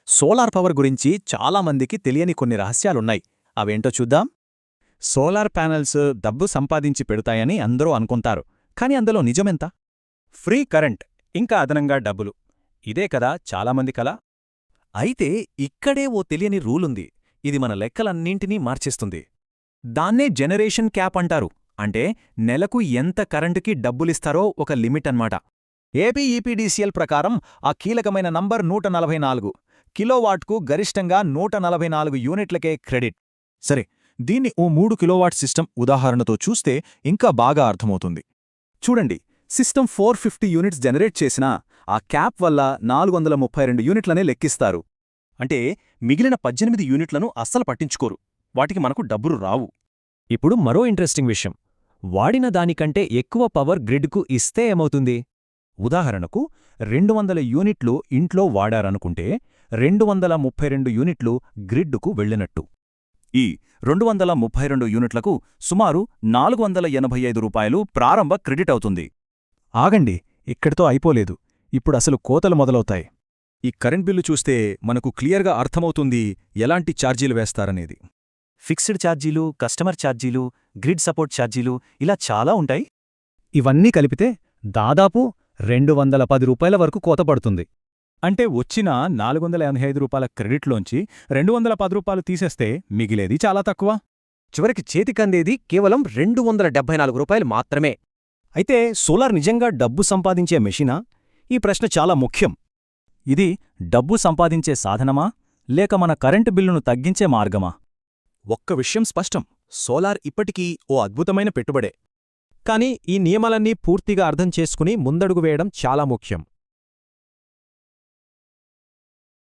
Solar power గురించి చాలామందికి తెలియని కొన్ని రహస్యాలున్నాయి. అవేంటో చూద్దాం. సోలార్ ప్యానెల్స్ డబ్బు సంపాదించి పెడతాయని అందరూ అనుకుంటారు. కాని అందులో నిజమెంత? ఫ్రీ కరెంట్, ఇంకా అదనంగా డబ్బులు. ఇదే కదా చాలామంది కల. అయితే ఇక్కడే ఓ తెలియని రూలుంది. ఇది మన లెక్కలన్నింటినీ మార్చేస్తుంది. దాన్నే జనరేషన్ క్యాప్ అంటారు. అంటే నెలకు ఎంత కరెంటుకి డబ్బులిస్తారో ఒక లిమిట్ అన్నమాట. ఏపీ ఈపీడీసీఎల్ ప్రకారం ఆ కీలకమైన నంబర్ 144. కిలోవాట్కు గరిష్టంగా 144 యూనిట్లకే క్రెడిట్. సరే, దీన్ని ఓ 3 కిలోవాట్ సిస్టమ్ ఉదాహరణతో చూస్తే ఇంకా బాగా అర్థమవుతుంది. చూడండి, సిస్టమ్ 450 యూనిట్స్ జనరేట్ చేసినా ఆ క్యాప్ వల్ల 432 యూనిట్లనే లెక్కిస్తారు. అంటే మిగిలిన 18 యూనిట్లను అస్సలు పట్టించుకోరు. వాటికి మనకు డబ్బులు రావు. ఇప్పుడు మరో ఇంట్రెస్టింగ్ విషయం. వాడిన దానికంటే ఎక్కువ పవర్ గ్రిడ్కు ఇస్తే ఏమవుతుంది? ఉదాహరణకు 200 యూనిట్లు ఇంట్లో వాడారనుకుంటే 232 యూనిట్లు గ్రిడ్డుకు వెళ్ళినట్టు. ఈ 232 యూనిట్లకు సుమారు రూ. 485 ప్రారంభ క్రెడిట్ అవుతుంది. ఆగండి, ఇక్కడితో అయిపోలేదు. ఇప్పుడసలు కోతలు మొదలవుతాయి. ఈ కరెంట్ బిల్లు చూస్తే మనకు క్లియర్గా అర్థమవుతుంది ఎలాంటి ఛార్జీలు వేస్తారనేది. ఫిక్స్డ్ ఛార్జీలు, కస్టమర్ ఛార్జీలు, గ్రిడ్ సపోర్ట్ ఛార్జీలు ఇలా చాలా ఉంటాయి. ఇవన్నీ కలిపితే దాదాపు రూ. 210 వరకు కోత పడుతుంది. అంటే వచ్చిన రూ. 485 క్రెడిట్లోంచి రూ. 210 తీసేస్తే మిగిలేది చాలా తక్కువ. చివరికి చేతికందేది కేవలం రూ. 274 మాత్రమే. అయితే సోలార్ నిజంగా డబ్బు సంపాదించే మెషినా? ఈ ప్రశ్న చాలా ముఖ్యం. ఇది డబ్బు సంపాదించే సాధనమా, లేక మన కరెంటు బిల్లును తగ్గించే మార్గమా? ఒక్క విషయం స్పష్టం: సోలార్ ఇప్పటికీ ఓ అద్భుతమైన పెట్టుబడే. కానీ ఈ నియమాలన్నీ పూర్తిగా అర్థం చేసుకుని ముందడుగు వేయడం చాలా ముఖ్యం.